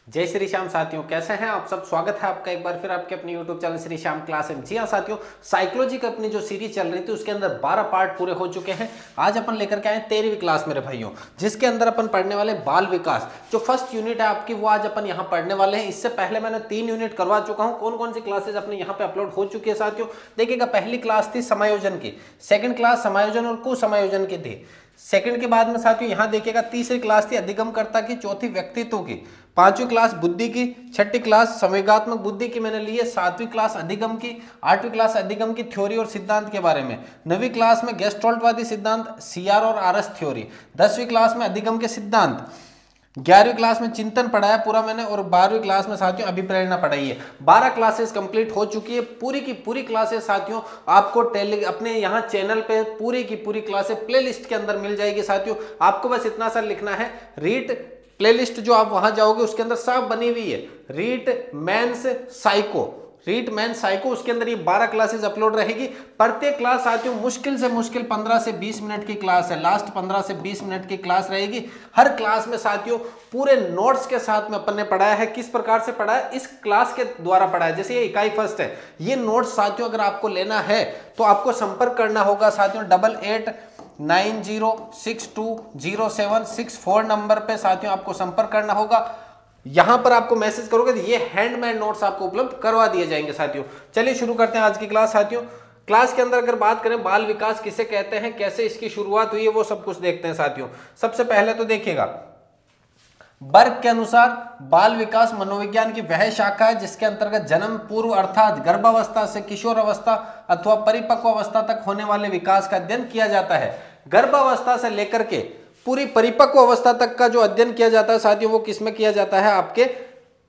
जय श्री श्याम साथियों, कैसे हैं आप सब। स्वागत है आपका एक बार फिर आपके अपने YouTube channel Shri Shyam class and. जी हाँ साथियों, साइकोलॉजी की अपनी जो सीरीज चल रही थी उसके अंदर 12 पार्ट पूरे हो चुके हैं। आज अपन लेकर के आए 13वीं क्लास मेरे भाइयों, जिसके अंदर अपन पढ़ने वाले बाल विकास। जो फर्स्ट यूनिट है आपकी वो आज अपन यहाँ पढ़ने वाले हैं। इससे पहले मैंने 3 यूनिट करवा चुका हूँ। कौन कौन सी क्लासेज अपने यहाँ पे अपलोड हो चुकी है साथियों, देखिएगा। पहली क्लास थी समायोजन की, सेकंड क्लास समायोजन और कुसमायोजन की थी। सेकंड के बाद में साथियों यहाँ देखिएगा तीसरी क्लास थी अधिगमकर्ता की, चौथी व्यक्तित्व की, पांचवी क्लास बुद्धि की, छठी क्लास संवेगात्मक बुद्धि की मैंने ली है, सातवीं क्लास अधिगम की, आठवीं क्लास अधिगम की थ्योरी और सिद्धांत के बारे में, नवीं क्लास में गेस्टोल्टवादी सिद्धांत सीआर और आरएस थ्योरी, 10वीं क्लास में अधिगम के सिद्धांत, 11वीं क्लास में चिंतन पढ़ाया पूरा मैंने, और 12वीं क्लास में साथियों अभिप्रेरणा पढ़ाई है। 12 क्लासेस कंप्लीट हो चुकी है। पूरी की पूरी क्लासेस साथियों आपको अपने यहाँ चैनल पे पूरी की पूरी क्लासेस प्लेलिस्ट के अंदर मिल जाएगी साथियों। आपको बस इतना सा लिखना है, रीड प्लेलिस्ट। जो आप वहां जाओगे उसके अंदर सब बनी हुई है, read men's psycho, read man psycho, उसके अंदर ये 12 क्लासेस अपलोड रहेगी। प्रत्येक क्लास साथियों मुश्किल से मुश्किल 15 से 20 मिनट की क्लास है, लास्ट 15 से 20 मिनट की क्लास रहेगी। हर क्लास में साथियों पूरे नोट्स के साथ में अपन ने पढ़ाया है। किस प्रकार से पढ़ा है, इस क्लास के द्वारा पढ़ा है। जैसे ये इकाई फर्स्ट है, ये नोट्स साथियों अगर आपको लेना है तो आपको संपर्क करना होगा साथियों 8890620764 नंबर पे साथियों आपको संपर्क करना होगा। यहां पर आपको मैसेज करोगे तो ये हैंडमेड नोट्स आपको उपलब्ध करवा दिए जाएंगे साथियों। चलिए शुरू करते हैं आज की क्लास साथियों। क्लास के अंदर अगर बात करें बाल विकास किसे कहते हैं, कैसे इसकी शुरुआत हुई है, वो सब कुछ देखते हैं साथियों। सबसे पहले तो देखिएगा, बर्ग के अनुसार बाल विकास मनोविज्ञान की वह शाखा है जिसके अंतर्गत जन्म पूर्व अर्थात गर्भावस्था से किशोर अवस्था अथवा परिपक्व अवस्था तक होने वाले विकास का अध्ययन किया जाता है। गर्भावस्था से लेकर के पूरी परिपक्व अवस्था तक का जो अध्ययन किया जाता है साथियों, वो किसमें किया जाता है, आपके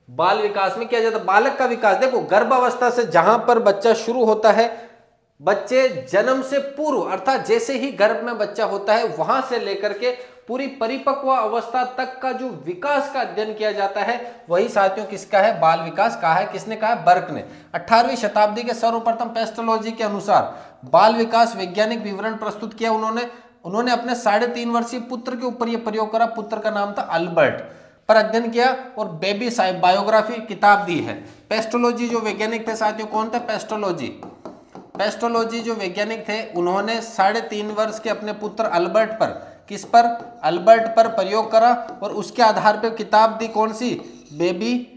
बाल विकास में किया जाता है। बालक का विकास देखो, गर्भावस्था से जहां पर बच्चा शुरू होता है, बच्चे जन्म से पूर्व अर्थात जैसे ही गर्भ में बच्चा होता है वहां से लेकर के पूरी परिपक्व अवस्था तक का जो विकास का अध्ययन किया जाता है, वही साथियों किसका है, बाल विकास का है। किसने कहा है, बर्क ने। 18वीं शताब्दी के सर्वप्रथम पेस्टोलॉजी के अनुसार बाल विकास वैज्ञानिक विवरण प्रस्तुत किया उन्होंने अपने 3.5 वर्षीय पुत्र के ऊपर यह प्रयोग करा। पुत्र का नाम था अल्बर्ट, पर अध्ययन किया और बेबी बायोग्राफी किताब दी है। पेस्टोलॉजी जो वैज्ञानिक थे साथियों, कौन थे, पेस्टोलॉजी जो वैज्ञानिक थे, उन्होंने 3.5 वर्ष के अपने पुत्र अल्बर्ट पर, किस पर, अल्बर्ट पर प्रयोग करा और उसके आधार पर किताब दी। कौन सी, बेबी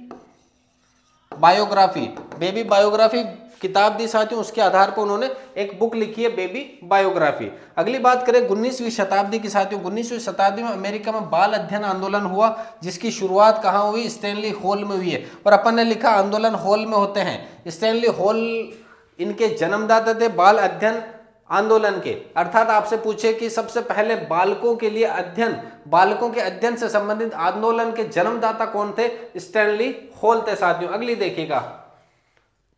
बायोग्राफी किताब दी साथियों। उसके आधार पर उन्होंने एक बुक लिखी है, बेबी बायोग्राफी। अगली बात करें 19वीं शताब्दी की साथियों, 19वीं शताब्दी में अमेरिका में बाल अध्ययन आंदोलन हुआ, जिसकी शुरुआत कहाँ हुई, स्टैनली हॉल में हुई है। और अपन ने लिखा आंदोलन हॉल में होते हैं। स्टैनली हॉल इनके जन्मदाता थे बाल अध्ययन आंदोलन के। अर्थात आपसे पूछे कि सबसे पहले बालकों के लिए अध्ययन, बालकों के अध्ययन से संबंधित आंदोलन के जन्मदाता कौन थे, स्टैनली हॉल थे साथियों। अगली देखिएगा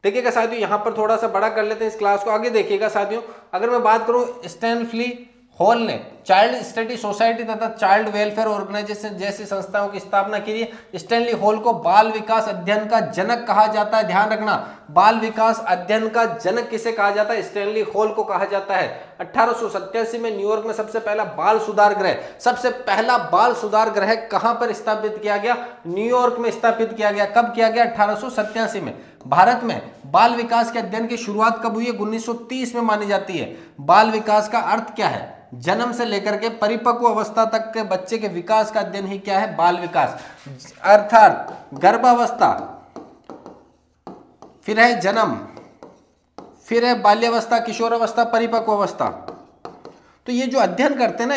साथियों, यहां पर थोड़ा सा बड़ा कर लेते हैं इस क्लास को। आगे देखिएगा साथियों, अगर मैं बात करूं, स्टैनली हॉल ने चाइल्ड स्टडी सोसाइटी तथा चाइल्ड वेलफेयर ऑर्गेनाइजेशन जैसी संस्थाओं की स्थापना की है। स्टैनली हॉल को बाल विकास अध्ययन का जनक कहा जाता है। ध्यान रखना, बाल विकास अध्ययन का जनक किसे कहा जाता है, स्टैनली हॉल को कहा जाता है। 1887 में न्यूयॉर्क में सबसे पहला बाल सुधार गृह कहां पर स्थापित किया गया, न्यूयॉर्क में स्थापित किया गया। कब किया गया, 1887 में। भारत में बाल विकास के अध्ययन की शुरुआत कब हुई है, 1930 में मानी जाती है। बाल विकास का अर्थ क्या है, जन्म से लेकर के परिपक्व अवस्था तक के बच्चे के विकास का अध्ययन ही क्या है, बाल विकास। अर्थात गर्भावस्था, फिर है जन्म, फिर है बाल्यावस्था, किशोरावस्था, परिपक्व अवस्था। तो ये जो अध्ययन करते हैं ना,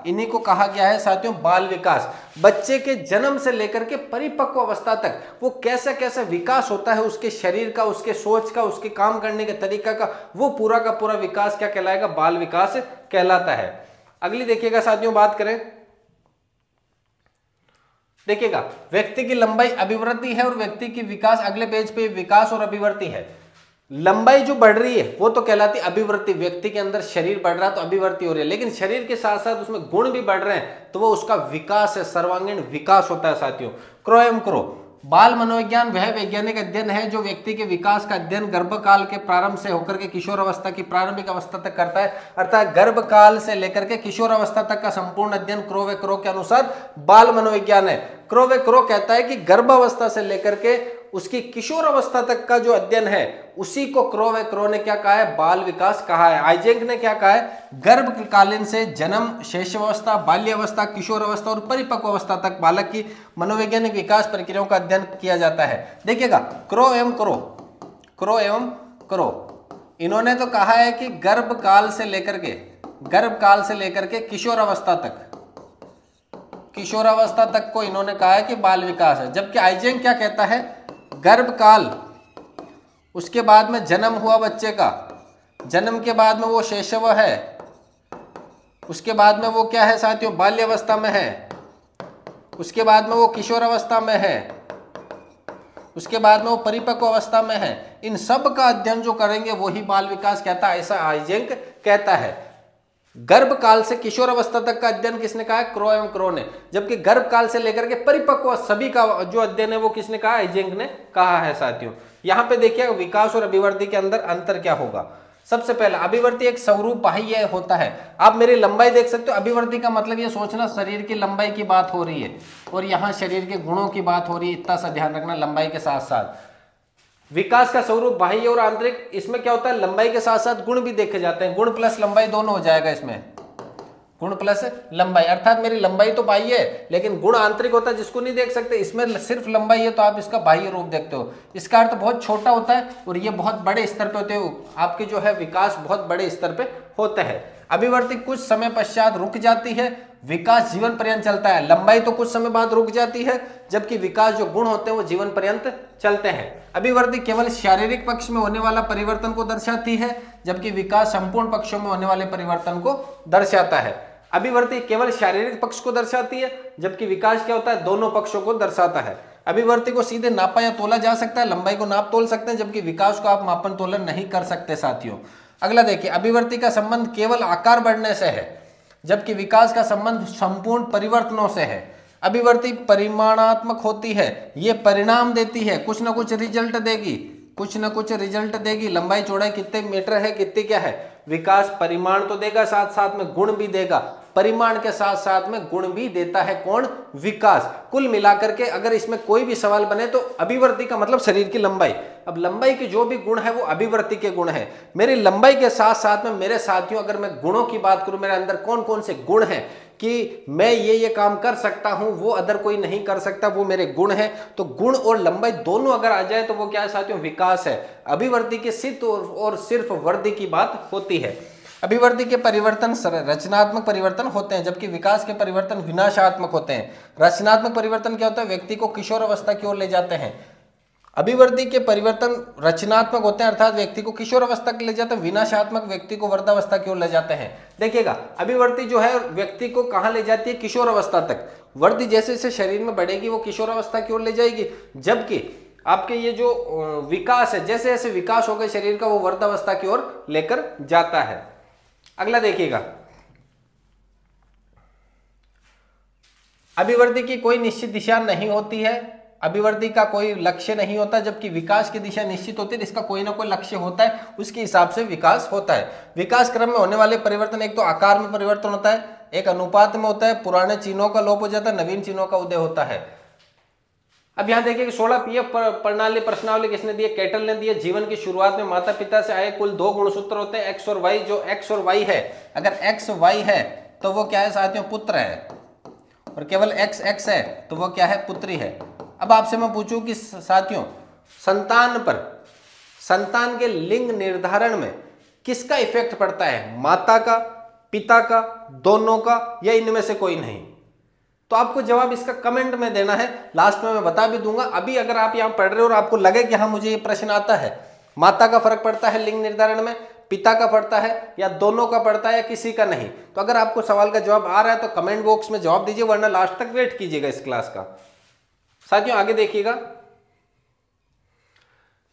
इन्हीं को कहा गया है साथियों बाल विकास। बच्चे के जन्म से लेकर के परिपक्व अवस्था तक वो कैसे कैसे विकास होता है, उसके शरीर का, उसके सोच का, उसके काम करने के तरीका का, वो पूरा का पूरा विकास क्या कहलाएगा, बाल विकास कहलाता है। अगली देखिएगा साथियों, बात करें, देखिएगा व्यक्ति की लंबाई अभिवृद्धि है और व्यक्ति की विकास, अगले पेज पे विकास और अभिवृद्धि है। लंबाई जो बढ़ रही है वो तो कहलाती अभिवृद्धि, व्यक्ति के अंदर शरीर बढ़ रहा है तो अभिवृद्धि हो रही है। लेकिन शरीर के साथ साथ उसमें गुण भी बढ़ रहे हैं तो वो उसका विकास है, सर्वांगीण विकास होता है साथियों। क्रो एवं क्रो, बाल मनोविज्ञान वह वैज्ञानिक अध्ययन है जो व्यक्ति के विकास का अध्ययन गर्भकाल के प्रारंभ से होकर के किशोर अवस्था की प्रारंभिक अवस्था तक करता है। अर्थात गर्भकाल से लेकर के किशोर अवस्था तक का संपूर्ण अध्ययन क्रो वे क्रो के अनुसार बाल मनोविज्ञान है। क्रो वे क्रो कहता है कि गर्भावस्था से लेकर के उसकी किशोर अवस्था तक का जो अध्ययन है उसी को क्रो वे क्रो ने क्या कहा है, बाल विकास कहा है। आइजेंक ने क्या कहा है, गर्भकालीन से जन्म, शैशवावस्था, बाल्यावस्था, किशोर अवस्था और परिपक्व अवस्था तक बालक की मनोवैज्ञानिक विकास प्रक्रियाओं का अध्ययन किया जाता है। देखिएगा क्रो एवं क्रो इन्होंने तो कहा है कि गर्भकाल से लेकर के किशोर अवस्था तक को इन्होंने कहा है कि बाल विकास है। जबकि आइजेंक क्या कहता है, गर्भकाल, उसके बाद में जन्म हुआ बच्चे का, जन्म के बाद में वो शैशव है, उसके बाद में वो क्या है साथियों, बाल्यावस्था में है, उसके बाद में वो किशोर अवस्था में है, उसके बाद में वो परिपक्व अवस्था में है। इन सब का अध्ययन जो करेंगे वही बाल विकास कहता है, ऐसा आइजेंक कहता है। गर्भकाल से किशोर अवस्था तक का अध्ययन किसने कहा है, क्रो एवं क्रो ने। जबकि गर्भकाल से लेकर के परिपक्व सभी का जो अध्ययन है वो किसने कहा, आइजेंक ने कहा है साथियों। यहां पे देखिए विकास और अभिवृद्धि के अंदर अंतर क्या होगा। सबसे पहला, अभिवृद्धि एक स्वरूप बाह्य होता है। आप मेरी लंबाई देख सकते हो, अभिवृद्धि का मतलब ये सोचना शरीर की लंबाई की बात हो रही है और यहाँ शरीर के गुणों की बात हो रही है, इतना सा ध्यान रखना लंबाई के साथ साथ। विकास का स्वरूप बाह्य और आंतरिक, इसमें क्या होता है, लंबाई के साथ साथ गुण भी देखे जाते हैं, गुण प्लस लंबाई दोनों हो जाएगा इसमें, गुण प्लस लंबाई। अर्थात मेरी लंबाई तो बाह्य है लेकिन गुण आंतरिक होता है जिसको नहीं देख सकते। इसमें सिर्फ लंबाई है तो आप इसका बाह्य रूप देखते हो, इसका अर्थ बहुत छोटा होता है और ये बहुत बड़े स्तर पे होते हो, आपके जो है विकास बहुत बड़े स्तर पे होता है। अभिवृद्धि कुछ समय पश्चात रुक जाती है, विकास जीवन पर्यंत चलता है। लंबाई तो कुछ समय बाद रुक जाती है जबकि विकास जो गुण होते हैं वो जीवन पर्यंत चलते हैं। अभिवृद्धि केवल शारीरिक पक्ष में होने वाला परिवर्तन को दर्शाती है जबकि विकास संपूर्ण पक्षों में होने वाले परिवर्तन को दर्शाता है। अभिवृद्धि केवल शारीरिक पक्ष को दर्शाती है जबकि विकास क्या होता है, दोनों पक्षों को दर्शाता है। अभिवृद्धि को सीधे नापा या तोला जा सकता है, लंबाई को नाप तोल सकते हैं जबकि विकास को आप मापन तोलन नहीं कर सकते साथियों। अगला देखिए, अभिवृद्धि का संबंध केवल आकार बढ़ने से है जबकि विकास का संबंध संपूर्ण परिवर्तनों से है। अभिवृद्धि परिमाणात्मक होती है, ये परिणाम देती है, कुछ ना कुछ रिजल्ट देगी, कुछ ना कुछ रिजल्ट देगी। लंबाई चौड़ाई कितने मीटर है, कितनी क्या है, विकास परिमाण तो देगा, साथ साथ में गुण भी देगा, परिमाण के साथ साथ में गुण भी देता है कौन, विकास। कुल मिलाकर के अगर इसमें कोई भी सवाल बने तो अभिवृद्धि का मतलब शरीर की लंबाई, अब लंबाई के जो भी गुण है वो अभिवृद्धि के गुण है। मेरी लंबाई के साथ साथ में मेरे साथियों अगर मैं गुणों की बात करूं, मेरे अंदर कौन कौन से गुण हैं कि मैं ये काम कर सकता हूं, वो अदर कोई नहीं कर सकता, वो मेरे गुण हैं। तो गुण और लंबाई दोनों अगर आ जाए तो वो क्या है साथियों, विकास है। अभिवृद्धि के सिर्फ और सिर्फ वृद्धि की बात होती है। अभिवृद्धि के परिवर्तन रचनात्मक परिवर्तन होते हैं जबकि विकास के परिवर्तन विनाशात्मक होते हैं। रचनात्मक परिवर्तन क्या होता है, व्यक्ति को किशोर अवस्था की ओर ले जाते हैं। अभिवृद्धि के परिवर्तन रचनात्मक होते हैं अर्थात व्यक्ति को किशोर अवस्था के ले जाते हैं, विनाशात्मक व्यक्ति को वृद्धावस्था की ओर ले जाते हैं। देखिएगा अभिवृद्धि जो है व्यक्ति को कहां ले जाती है, किशोर अवस्था तक। वृद्धि जैसे जैसे शरीर में बढ़ेगी वो किशोर अवस्था की ओर ले जाएगी, जबकि आपके ये जो विकास है, जैसे जैसे विकास हो गए शरीर का, वो वृद्धावस्था की ओर लेकर जाता है। अगला देखिएगा, अभिवृद्धि की कोई निश्चित दिशा नहीं होती है, अभिवृद्धि का कोई लक्ष्य नहीं होता, जबकि विकास की दिशा निश्चित होती है, इसका कोई ना कोई लक्ष्य होता है, उसके हिसाब से विकास होता है। विकास क्रम में होने वाले परिवर्तन एक तो आकार में परिवर्तन होता है, एक अनुपात में होता है, पुराने चिन्हों का लोप हो जाता है, नवीन चिन्हों का उदय होता है। अब यहां देखिए कि 16 पीएफ प्रणाली प्रश्नावली किसने दी है, कैटल ने दी है। जीवन की शुरुआत में माता पिता से आए कुल 2 गुणसूत्र होते हैं, एक्स और वाई। जो एक्स और वाई है, अगर एक्स वाई है तो वो क्या है साथियों, पुत्र है, और केवल एक्स एक्स है तो वो क्या है, पुत्री है। अब आपसे मैं पूछूं कि साथियों संतान पर, संतान के लिंग निर्धारण में किसका इफेक्ट पड़ता है, माता का, पिता का, दोनों का, या इनमें से कोई नहीं? तो आपको जवाब इसका कमेंट में देना है, लास्ट में मैं बता भी दूंगा। अभी अगर आप यहां पढ़ रहे हो और आपको लगे कि हाँ मुझे ये प्रश्न आता है, माता का फर्क पड़ता है लिंग निर्धारण में, पिता का पड़ता है, या दोनों का पड़ता है, या किसी का नहीं, तो अगर आपको सवाल का जवाब आ रहा है तो कमेंट बॉक्स में जवाब दीजिए, वरना लास्ट तक वेट कीजिएगा इस क्लास का। साथियों आगे देखिएगा,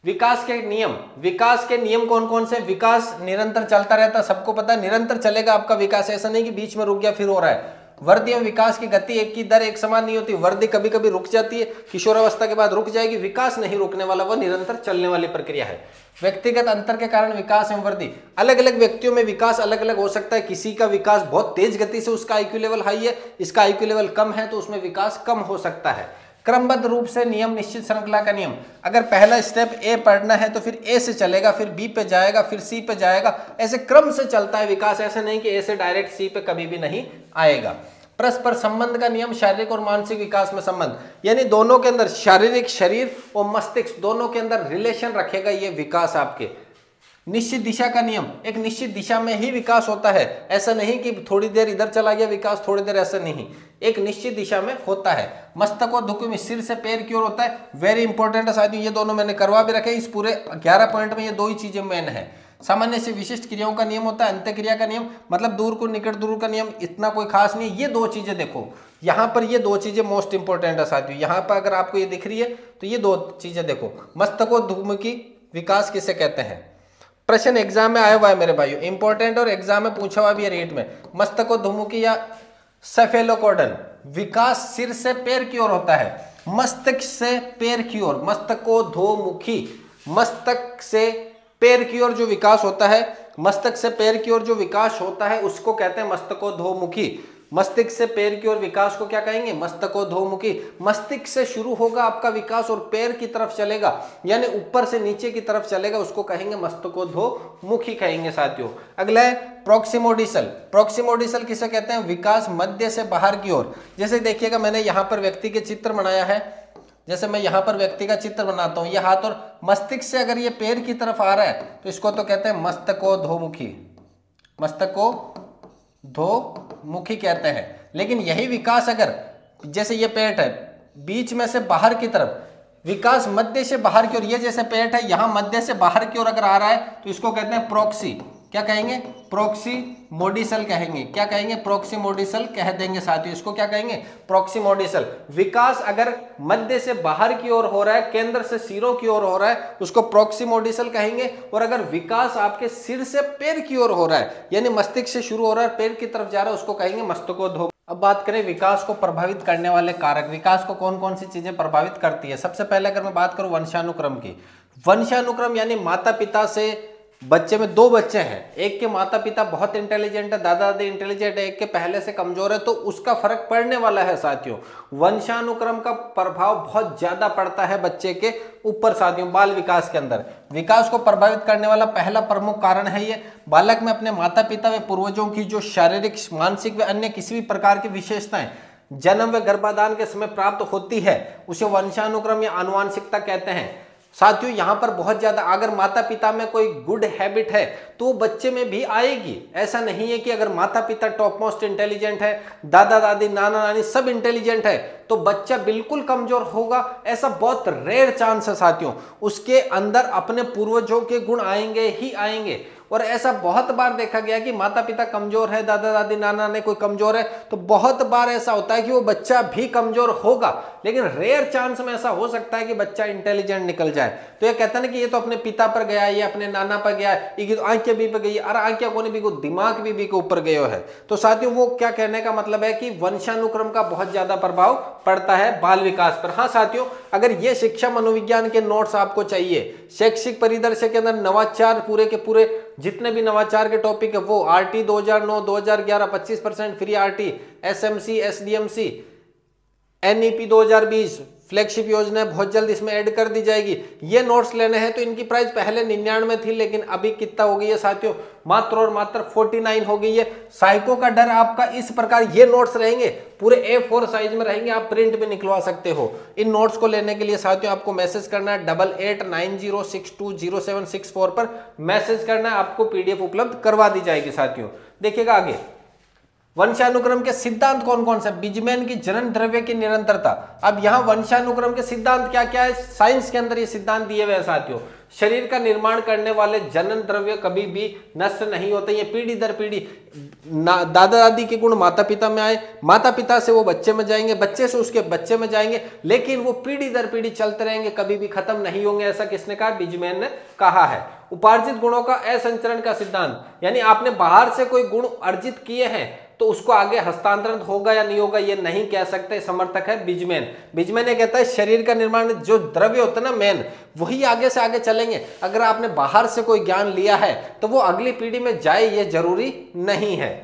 विकास के नियम। विकास के नियम कौन कौन से? विकास निरंतर चलता रहता, सबको पता है निरंतर चलेगा आपका विकास, ऐसा नहीं कि बीच में रुक गया फिर हो रहा है। वृद्धि एवं विकास की गति एक की दर एक समान नहीं होती। वृद्धि कभी कभी रुक जाती है, किशोरावस्था के बाद रुक जाएगी। विकास नहीं रुकने वाला, वह निरंतर चलने वाली प्रक्रिया है। व्यक्तिगत अंतर के कारण विकास एवं वृद्धि, अलग अलग व्यक्तियों में विकास अलग अलग हो सकता है। किसी का विकास बहुत तेज गति से, उसका आईक्यू लेवल हाई है, इसका आईक्यू लेवल कम है, तो उसमें विकास कम हो सकता है। क्रमबद्ध रूप से नियम, निश्चित श्रृंखला का नियम, अगर पहला स्टेप ए पढ़ना है तो फिर ए से चलेगा, फिर बी पे जाएगा, फिर सी पे जाएगा, ऐसे क्रम से चलता है विकास। ऐसा नहीं कि ए से डायरेक्ट सी पे कभी भी नहीं आएगा। परस्पर संबंध का नियम, शारीरिक और मानसिक विकास में संबंध, यानी दोनों के अंदर शारीरिक, शरीर और मस्तिष्क दोनों के अंदर रिलेशन रखेगा ये विकास आपके। निश्चित दिशा का नियम, एक निश्चित दिशा में ही विकास होता है, ऐसा नहीं कि थोड़ी देर इधर चला गया विकास, थोड़ी देर, ऐसा नहीं, एक निश्चित दिशा में होता है। मस्तकोद्धुकी में सिर से पैर की ओर होता है, वेरी इंपॉर्टेंट है साथियों, ये दोनों मैंने करवा भी रखे। इस पूरे 11 पॉइंट में ये दो ही चीजें मेन है। सामान्य से विशिष्ट क्रियाओं का नियम होता है, अंत्यक्रिया का नियम, मतलब दूर को निकट दूर का नियम, इतना कोई खास नहीं। ये दो चीजें देखो, यहाँ पर ये दो चीजें मोस्ट इंपॉर्टेंट है साथियों। यहाँ पर अगर आपको ये दिख रही है तो ये दो चीजें देखो। मस्तकोद्धुकी विकास किसे कहते हैं? प्रश्न एग्जाम में आया हुआ है मेरे भाइयों, इंपॉर्टेंट, और एग्जाम में पूछा हुआ भी है रेट में। मस्तकोद्धुमुखी या सेफेलोकॉर्डन विकास सिर से पैर की ओर होता है, मस्तक से पैर की ओर। मस्तकोद्धुमुखी, मस्तक से पैर की ओर जो विकास होता है, मस्तक से पैर की ओर जो विकास होता है उसको कहते हैं मस्तकोद्धुमुखी। मस्तिष्क से पैर की ओर विकास को क्या कहेंगे? मस्तकोद्धुमुखी। मस्तिष्क से शुरू होगा आपका विकास और पैर की तरफ चलेगा, यानी ऊपर से नीचे की तरफ चलेगा, उसको कहेंगे मस्तकोद्धुमुखी कहेंगे साथियों। अगला है प्रोक्सिमोडिसल। प्रोक्सिमोडिसल किसे कहते हैं? विकास मध्य से बाहर की ओर। जैसे देखिएगा मैंने यहाँ पर व्यक्ति के चित्र बनाया है, जैसे मैं यहाँ पर व्यक्ति का चित्र बनाता हूँ, ये हाथ और मस्तिष्क से अगर ये पैर की तरफ आ रहा है तो इसको तो कहते हैं मस्तकोद्धुमुखी, मस्तकोद्धुमुखी कहते हैं। लेकिन यही विकास अगर जैसे ये पेट है, बीच में से बाहर की तरफ विकास मध्य से बाहर की ओर, ये जैसे पेट है यहाँ मध्य से बाहर की ओर अगर आ रहा है तो इसको कहते हैं प्रोक्सी, क्या कहेंगे? प्रोक्सीमोडिसल कहेंगे। क्या कहेंगे? प्रोक्सीमोडिसल कह देंगे साथियों, इसको क्या कहेंगे? प्रोक्सीमोडिसल। विकास अगर मध्य से बाहर की ओर हो रहा है, केंद्र से सिरों की ओर हो रहा है, उसको प्रोक्सीमोडिसल कहेंगे। और अगर विकास आपके सिर से पैर की ओर हो रहा है, यानी मस्तिष्क से शुरू हो रहा है, पैर की तरफ जा रहा है, उसको कहेंगे मस्तकोद्धुमुखी। अब बात करें विकास को प्रभावित करने वाले कारक, विकास को कौन कौन सी चीजें प्रभावित करती है। सबसे पहले अगर मैं बात करूं वंशानुक्रम की, वंशानुक्रम यानी माता पिता से बच्चे में दो बच्चे हैं, एक के माता पिता बहुत इंटेलिजेंट है, दादा दादी इंटेलिजेंट है, एक के पहले से कमजोर है, तो उसका फर्क पड़ने वाला है साथियों। वंशानुक्रम का प्रभाव बहुत ज्यादा पड़ता है बच्चे के ऊपर साथियों, बाल विकास के अंदर। विकास को प्रभावित करने वाला पहला प्रमुख कारण है ये, बालक में अपने माता पिता व पूर्वजों की जो शारीरिक, मानसिक व अन्य किसी भी प्रकार की विशेषताएं जन्म व गर्भाधान के समय प्राप्त होती है, उसे वंशानुक्रम या आनुवांशिकता कहते हैं साथियों। यहाँ पर बहुत ज्यादा, अगर माता पिता में कोई गुड हैबिट है तो बच्चे में भी आएगी। ऐसा नहीं है कि अगर माता पिता टॉप मोस्ट इंटेलिजेंट है, दादा दादी नाना नानी सब इंटेलिजेंट है तो बच्चा बिल्कुल कमजोर होगा, ऐसा बहुत रेयर चांस है साथियों। उसके अंदर अपने पूर्वजों के गुण आएंगे ही आएंगे। और ऐसा बहुत बार देखा गया कि माता पिता कमजोर है, दादा दादी नाना ने कोई कमजोर है, तो बहुत बार ऐसा होता है कि वो बच्चा भी कमजोर होगा, लेकिन रेयर चांस में ऐसा हो सकता है कि बच्चा इंटेलिजेंट निकल जाए। तो ये कहता है ना कि ये तो अपने पिता पर गया है, ये अपने नाना पर गया है, ये तो आंखें भी पे गई, अरे आंखें को नहीं भी, दिमाग भी के ऊपर गयो है। तो साथियों वो क्या कहने का मतलब है कि वंशानुक्रम का बहुत ज्यादा प्रभाव पड़ता है बाल विकास पर। हाँ साथियों, अगर ये शिक्षा मनोविज्ञान के नोट्स आपको चाहिए, शैक्षिक परिदृश्य के अंदर नवाचार पूरे के पूरे जितने भी नवाचार के टॉपिक है वो RT 2009 2011 25% free RT, SMC SDMC, NEP 2020 flagship योजना बहुत जल्द इसमें ऐड कर दी जाएगी। ये नोट्स लेने हैं तो इनकी प्राइस पहले 99 थी, लेकिन अभी कितना हो गई है साथियों? मात्र और मात्र 49 हो गई है। साइको का डर आपका इस प्रकार, ये नोट्स रहेंगे पूरे A4 साइज में रहेंगे, आप प्रिंट भी निकलवा सकते हो। इन नोट्स को लेने के लिए साथियों आपको मैसेज करना है 8890620764 पर मैसेज करना है, आपको पीडीएफ उपलब्ध करवा दी जाएगी साथियों। देखिएगा आगे, वंशानुक्रम के सिद्धांत कौन कौन से? बिजमैन की जनन द्रव्य की निरंतरता। अब यहाँ वंशानुक्रम के सिद्धांत क्या क्या है? साइंस के अंदर ये सिद्धांत दिए हुए हैं साथियों। शरीर का निर्माण करने वाले जनन द्रव्य कभी भी नष्ट नहीं होते, ये पीढ़ी दर पीढ़ी, दादा दादी के गुण माता पिता में आए, माता पिता से वो बच्चे में जाएंगे, बच्चे से उसके बच्चे में जाएंगे, लेकिन वो पीढ़ी दर पीढ़ी चलते रहेंगे, कभी भी खत्म नहीं होंगे। ऐसा किसने कहा? बिजमैन ने कहा है। उपार्जित गुणों का असंचरण का सिद्धांत, यानी आपने बाहर से कोई गुण अर्जित किए हैं तो उसको आगे हस्तांतरण होगा या नहीं होगा ये नहीं कह सकते। समर्थक है बिजमैन। बिजमैन ये कहता है शरीर का निर्माण जो द्रव्य होता है ना मेन, वही आगे से आगे चलेंगे। अगर आपने बाहर से कोई ज्ञान लिया है तो वो अगली पीढ़ी में जाए ये जरूरी नहीं है।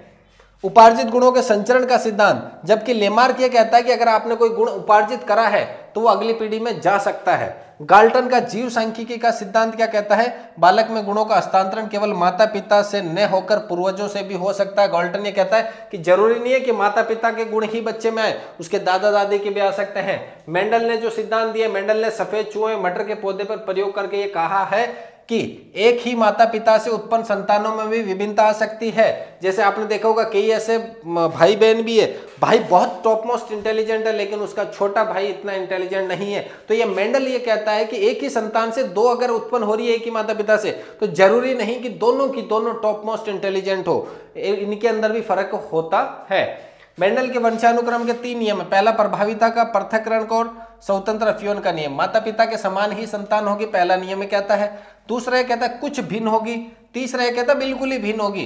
उपार्जित गुणों के संचरण का सिद्धांत, जबकि लेमार्क ये कहता है कि अगर आपने कोई गुण उपार्जित करा है तो वो अगली पीढ़ी में जा सकता है। गाल्टन का जीव सांख्यिकी का सिद्धांत क्या कहता है, बालक में गुणों का हस्तांतरण केवल माता पिता से न होकर पूर्वजों से भी हो सकता है। गाल्टन ये कहता है कि जरूरी नहीं है कि माता पिता के गुण ही बच्चे में आए, उसके दादा दादी के भी आ सकते हैं। मेंडल ने जो सिद्धांत दिया, मेंडल ने सफेद चूहे मटर के पौधे पर प्रयोग करके ये कहा है कि एक ही माता पिता से उत्पन्न संतानों में भी विभिन्नता आ सकती है। जैसे आपने देखा होगा कई ऐसे भाई बहन भी है, भाई बहुत टॉप मोस्ट इंटेलिजेंट है लेकिन उसका छोटा भाई इतना इंटेलिजेंट नहीं है। तो ये मेंडल ये कहता है कि एक ही संतान से दो अगर उत्पन्न हो रही है एक ही माता पिता से, तो जरूरी नहीं कि दोनों की दोनों टॉप मोस्ट इंटेलिजेंट हो, इनके अंदर भी फर्क होता है। मेंडल के वंशानुक्रम के 3 नियम है। पहला प्रभाविता का, पृथक्करण का और स्वतंत्र अफ्यून का नियम। माता पिता के समान ही संतान होगी, पहला नियम में कहता है। दूसरा ये कहता है कुछ भिन्न होगी। तीसरा ये कहता है बिल्कुल ही भिन्न होगी।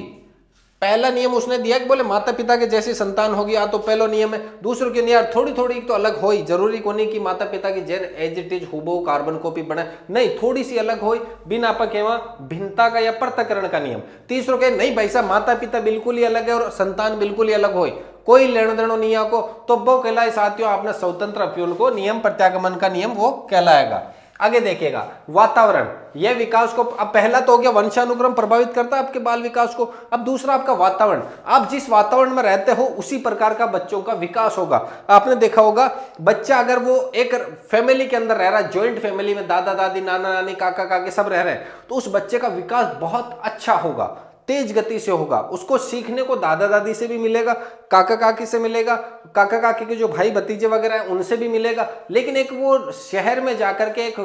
पहला नियम उसने दिया कि बोले माता पिता के जैसी संतान होगी, या तो पहला नियम है। दूसरों के यार थोड़ी थोड़ी तो अलग हो ही, जरूरी को नहीं कि माता पिता की जेन एज इट इज हुबहू कार्बन कॉपी बने, नहीं थोड़ी सी अलग हो बिना आपा केवा भिन्नता का या पृथक्करण का नियम। तीसरों के नहीं भाई साहब माता पिता बिल्कुल ही अलग है और संतान बिल्कुल ही अलग हो, कोई लेन देनो नहीं को, तो वो कहलाए साथियों आपने स्वतंत्र अफ्यून को नियम प्रत्यागमन का नियम वो कहलाएगा। आगे देखिएगा वातावरण, यह विकास को, अब पहला तो हो गया वंशानुक्रम प्रभावित करता है आपके बाल विकास को। अब दूसरा आपका वातावरण, आप जिस वातावरण में रहते हो उसी प्रकार का बच्चों का विकास होगा। आपने देखा होगा बच्चा अगर वो एक फैमिली के अंदर रह रहा है, ज्वाइंट फैमिली में दादा दादी नाना नानी काका काकी सब रह रहे हैं, तो उस बच्चे का विकास बहुत अच्छा होगा, तेज गति से होगा। उसको सीखने को दादा दादी से भी मिलेगा, काका काकी से मिलेगा, काका काकी के जो भाई भतीजे वगैरह हैं उनसे भी मिलेगा। लेकिन एक वो शहर में जाकर के एक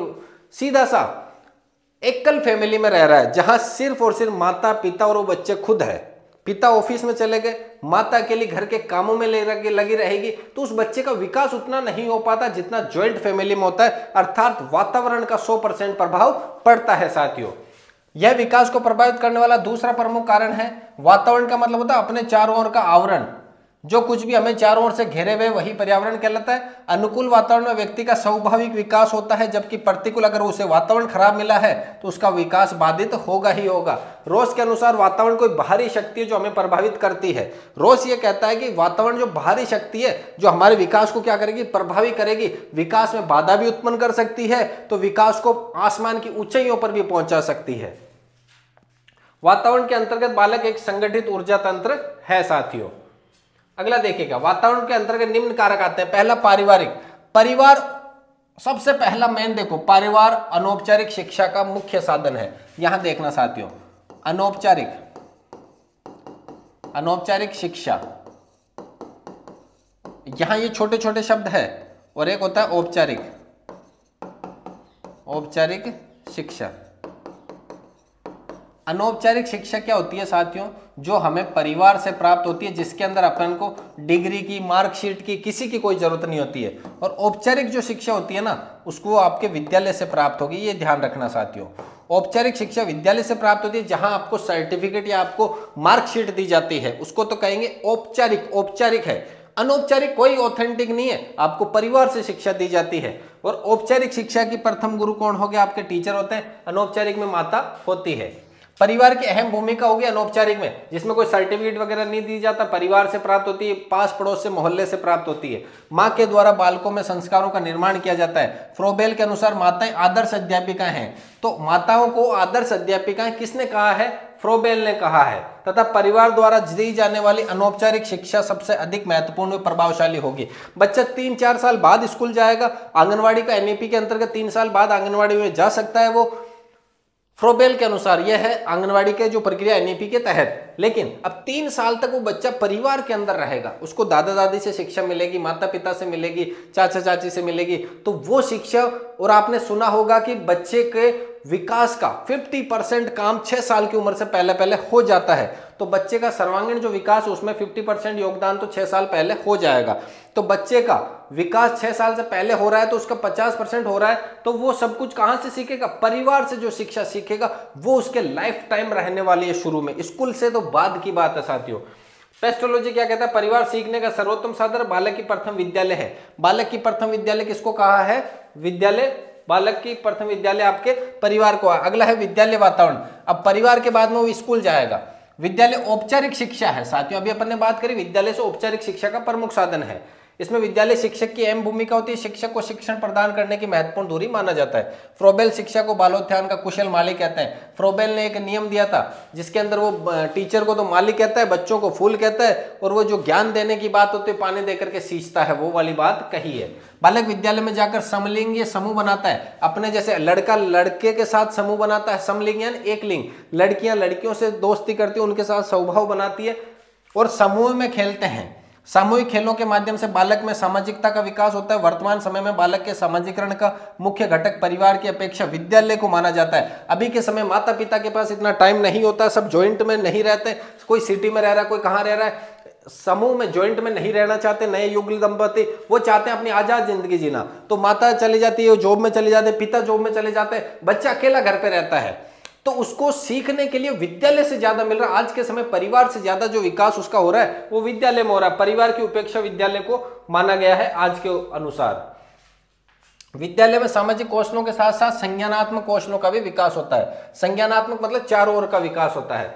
सीधा सा एकल फैमिली में रह रहा है जहां सिर्फ और सिर्फ माता पिता और वो बच्चे खुद है, पिता ऑफिस में चले गए, माता अकेली घर के कामों में लगी रहेगी, तो उस बच्चे का विकास उतना नहीं हो पाता जितना ज्वाइंट फैमिली में होता है। अर्थात वातावरण का 100% प्रभाव पड़ता है साथियों। यह विकास को प्रभावित करने वाला दूसरा प्रमुख कारण है। वातावरण का मतलब होता है अपने चारों ओर का आवरण, जो कुछ भी हमें चारों ओर से घेरे हुए वही पर्यावरण कहलाता है। अनुकूल वातावरण में व्यक्ति का स्वाभाविक विकास होता है, जबकि प्रतिकूल अगर उसे वातावरण खराब मिला है तो उसका विकास बाधित होगा ही होगा। रोस के अनुसार वातावरण कोई बाहरी शक्ति है जो हमें प्रभावित करती है। रोस ये कहता है कि वातावरण जो बाहरी शक्ति है जो हमारे विकास को क्या करेगी, प्रभावित करेगी, विकास में बाधा भी उत्पन्न कर सकती है, तो विकास को आसमान की ऊंचाइयों पर भी पहुंचा सकती है। वातावरण के अंतर्गत बालक एक संगठित ऊर्जा तंत्र है साथियों। अगला देखिएगा वातावरण के अंतर्गत निम्न कारक आते हैं। पहला पारिवारिक, परिवार सबसे पहला मेन देखो, परिवार अनौपचारिक शिक्षा का मुख्य साधन है। यहां देखना साथियों, अनौपचारिक शिक्षा, यहां ये छोटे छोटे शब्द है और एक होता है औपचारिक शिक्षा। अनौपचारिक शिक्षा क्या होती है साथियों, जो हमें परिवार से प्राप्त होती है, जिसके अंदर अपन को डिग्री की, मार्कशीट की, किसी की कोई जरूरत नहीं होती है। और औपचारिक जो शिक्षा होती है ना, उसको आपके विद्यालय से प्राप्त होगी, ये ध्यान रखना साथियों। औपचारिक शिक्षा विद्यालय से प्राप्त होती है, जहां आपको सर्टिफिकेट या आपको मार्कशीट दी जाती है, उसको तो कहेंगे औपचारिक है। अनौपचारिक कोई ऑथेंटिक नहीं है, आपको परिवार से शिक्षा दी जाती है। और औपचारिक शिक्षा की प्रथम गुरु कौन हो गया, आपके टीचर होते हैं। अनौपचारिक में माता होती है। परिवार की अहम भूमिका होगी अनौपचारिक में, जिसमें कोई सर्टिफिकेट वगैरह नहीं दी जाता, परिवार से प्राप्त होती है, पास पड़ोस से, मोहल्ले से प्राप्त होती है। माँ के द्वारा बालकों में संस्कारों का निर्माण किया जाता है। फ्रोबेल के अनुसार माताएं आदर्श अध्यापिका हैं। तो माताओं को आदर्श अध्यापिकाएं किसने कहा है, फ्रोबेल ने कहा है। तथा परिवार द्वारा दी जाने वाली अनौपचारिक शिक्षा सबसे अधिक महत्वपूर्ण व प्रभावशाली होगी। बच्चा 3-4 साल बाद स्कूल जाएगा, आंगनवाड़ी का एनईपी के अंतर्गत 3 साल बाद आंगनवाड़ी में जा सकता है वो, फ्रोबेल के अनुसार यह है आंगनवाड़ी के जो प्रक्रिया एनईपी के तहत। लेकिन अब 3 साल तक वो बच्चा परिवार के अंदर रहेगा, उसको दादा दादी से शिक्षा मिलेगी, माता पिता से मिलेगी, चाचा चाची से मिलेगी। तो वो शिक्षा, और आपने सुना होगा कि बच्चे के विकास का 50% काम 6 साल की उम्र से पहले हो जाता है। तो बच्चे का सर्वांगीण जो विकास है उसमें 50% योगदान तो 6 साल पहले हो जाएगा। तो बच्चे का विकास 6 साल से पहले हो रहा है तो उसका 50% हो रहा है, तो वो सब कुछ कहां से सीखेगा, परिवार से जो शिक्षा सीखेगा वो उसके लाइफ टाइम रहने वाली है। शुरू में, स्कूल से तो बाद की बात है साथियों। पेस्टोलॉजी क्या कहता है, परिवार सीखने का सर्वोत्तम साधन बालक की प्रथम विद्यालय है। बालक की प्रथम विद्यालय किसको कहा है, विद्यालय, बालक की प्रथम विद्यालय आपके परिवार को। अगला है विद्यालय वातावरण। अब परिवार के बाद में वो स्कूल जाएगा। विद्यालय औपचारिक शिक्षा है साथियों, अभी अपन ने बात करी विद्यालय से औपचारिक शिक्षा का प्रमुख साधन है। इसमें विद्यालय शिक्षक की अहम भूमिका होती है। शिक्षक को शिक्षण प्रदान करने की महत्वपूर्ण धुरी माना जाता है। फ्रोबेल शिक्षा को बालोत्थान का कुशल मालिक कहते हैं। फ्रोबेल ने एक नियम दिया था जिसके अंदर वो टीचर को तो मालिक कहता है, बच्चों को फूल कहता है, और वो जो ज्ञान देने की बात होती है पानी देकर के सींचता है, वो वाली बात कही है। बालक विद्यालय में जाकर समलिंगीय समूह बनाता है। अपने जैसे लड़का लड़के के साथ समूह बनाता है, समलिंग यानी एक लिंग, लड़कियां लड़कियों से दोस्ती करती है, उनके साथ सौभाव बनाती है और समूह में खेलते हैं। सामूहिक खेलों के माध्यम से बालक में सामाजिकता का विकास होता है। वर्तमान समय में बालक के सामाजिकरण का मुख्य घटक परिवार की अपेक्षा विद्यालय को माना जाता है। अभी के समय माता पिता के पास इतना टाइम नहीं होता, सब जॉइंट में नहीं रहते, कोई सिटी में रह रहा है, कोई कहाँ रह रहा है, समूह में जॉइंट में नहीं रहना चाहते। नए युगल दंपति वो चाहते हैं अपनी आजाद जिंदगी जीना, तो माता चली जाती है जॉब में चले जाते, पिता जॉब में चले जाते हैं, बच्चा अकेला घर पे रहता है। तो उसको सीखने के लिए विद्यालय से ज्यादा मिल रहा है। आज के समय परिवार से ज्यादा जो विकास उसका हो रहा है वो विद्यालय में हो रहा है। परिवार की उपेक्षा विद्यालय को माना गया है आज के अनुसार। विद्यालय में सामाजिक कौशलों के साथ साथ संज्ञानात्मक कौशलों का भी विकास होता है। संज्ञानात्मक मतलब चारों ओर का विकास होता है।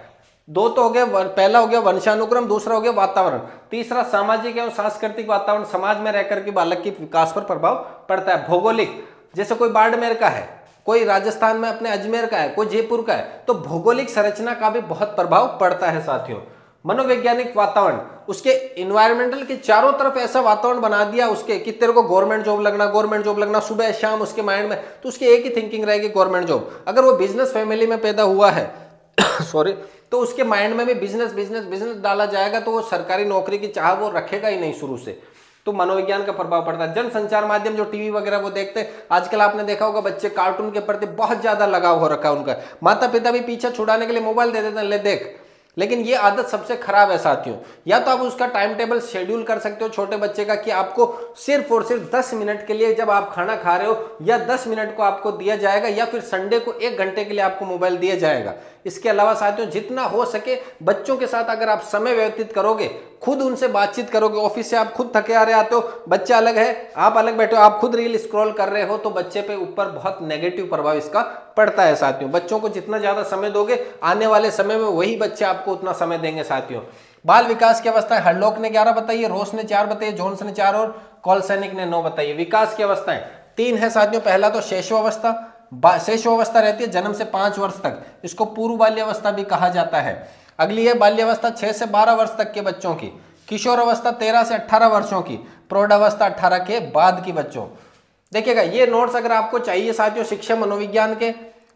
दो तो हो गया, पहला हो गया वंशानुक्रम, दूसरा हो गया वातावरण, तीसरा सामाजिक एवं सांस्कृतिक वातावरण, समाज में रहकर के बालक के विकास पर प्रभाव पड़ता है। भौगोलिक, जैसे कोई बाड़मेर का है, कोई राजस्थान में अपने अजमेर का है, कोई जयपुर का है, तो भौगोलिक संरचना का भी बहुत प्रभाव पड़ता है साथियों। मनोवैज्ञानिक वातावरण, उसके इन्वायरमेंटल के चारों तरफ ऐसा वातावरण बना दिया उसके कि तेरे को गवर्नमेंट जॉब लगना, सुबह शाम उसके माइंड में, तो उसकी एक ही थिंकिंग रहेगी गवर्नमेंट जॉब। अगर वो बिजनेस फैमिली में पैदा हुआ है सॉरी, तो उसके माइंड में भी बिजनेस डाला जाएगा, तो वो सरकारी नौकरी की चाह वो रखेगा ही नहीं शुरू से। तो मनोविज्ञान का प्रभाव पड़ता है। जन संचार माध्यम जो टीवी वगैरह वो देखते हैं, आजकल आपने देखा होगा बच्चे कार्टून के प्रति बहुत ज्यादा लगाव हो रखा है उनका। माता पिता भी पीछे छुड़ाने के लिए मोबाइल दे देते हैं, ले देख। लेकिन ये आदत सबसे खराब है साथियों। या तो आप उसका टाइम टेबल शेड्यूल कर सकते हो छोटे बच्चे का कि आपको सिर्फ और सिर्फ 10 मिनट के लिए जब आप खाना खा रहे हो या 10 मिनट को आपको दिया जाएगा, या फिर संडे को 1 घंटे के लिए आपको मोबाइल दिया जाएगा। इसके अलावा साथियों जितना हो सके बच्चों के साथ अगर आप समय व्यतीत करोगे, खुद उनसे बातचीत करोगे, ऑफिस से आप खुद थके आ रहे आते हो, बच्चा अलग है, आप अलग बैठे हो, आप खुद रील स्क्रॉल कर रहे हो, तो बच्चे पे ऊपर बहुत नेगेटिव प्रभाव इसका पड़ता है साथियों। बच्चों को जितना ज्यादा समय दोगे, आने वाले समय में वही बच्चे आपको उतना समय देंगे साथियों। बाल विकास की अवस्था, हरलॉक ने 11 बताई है, रोस ने 4 बताई, जोन्स ने 4 और कॉलसैनिक ने 9 बताई है। विकास की अवस्थाएं 3 है साथियों। पहला तो शैशवावस्था, शैशवावस्था रहती है जन्म से 5 वर्ष तक, इसको पूर्व बाल्यावस्था भी कहा जाता है। अगली है बाल्यावस्था 6 से 12 वर्ष तक के बच्चों की, किशोर अवस्था 13 से 18 वर्षों की, प्रौढ़ावस्था 18 के बाद की बच्चों। देखिएगा ये नोट्स अगर आपको चाहिए साथियों शिक्षा मनोविज्ञान के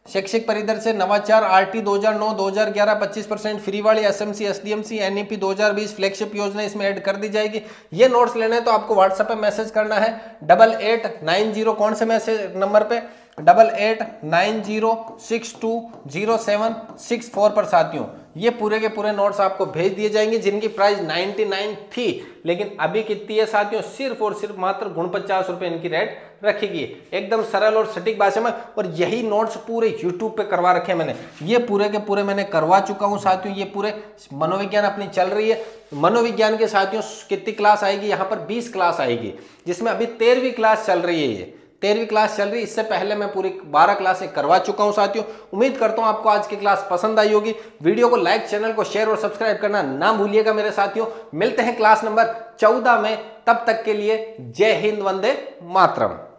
शैक्षिक परिदृश्य नवाचार आरटी 2009 2011 25% फ्री वाली एसएमसी एसडीएमसी एनईपी 2020 फ्लैगशिप योजना इसमें ऐड कर दी जाएगी। ये नोट्स लेने हैं तो आपको व्हाट्सएप पे मैसेज करना है 8890, कौन से मैसेज नंबर पे, 8890620764 पर साथियों। ये पूरे के पूरे नोट्स आपको भेज दिए जाएंगे जिनकी प्राइस 99 थी, लेकिन अभी कितनी है साथियों, सिर्फ और सिर्फ मात्र 49 रुपए इनकी रेट रखेगी। एकदम सरल और सटीक भाषा में, और यही नोट्स पूरे यूट्यूब पे करवा रखे हैं मैंने। ये पूरे के पूरे मैंने करवा चुका हूं साथियों। ये पूरे मनोविज्ञान अपनी चल रही है। मनोविज्ञान के साथियों कितनी क्लास आएगी, यहाँ पर 20 क्लास आएगी, जिसमें अभी 13वीं क्लास चल रही है। ये 13वीं क्लास चल रही है। इससे पहले मैं पूरी 12 क्लासें करवा चुका हूं साथियों। उम्मीद करता हूं आपको आज की क्लास पसंद आई होगी। वीडियो को लाइक, चैनल को शेयर और सब्सक्राइब करना ना भूलिएगा मेरे साथियों। मिलते हैं क्लास नंबर 14 में, तब तक के लिए जय हिंद, वंदे मातरम।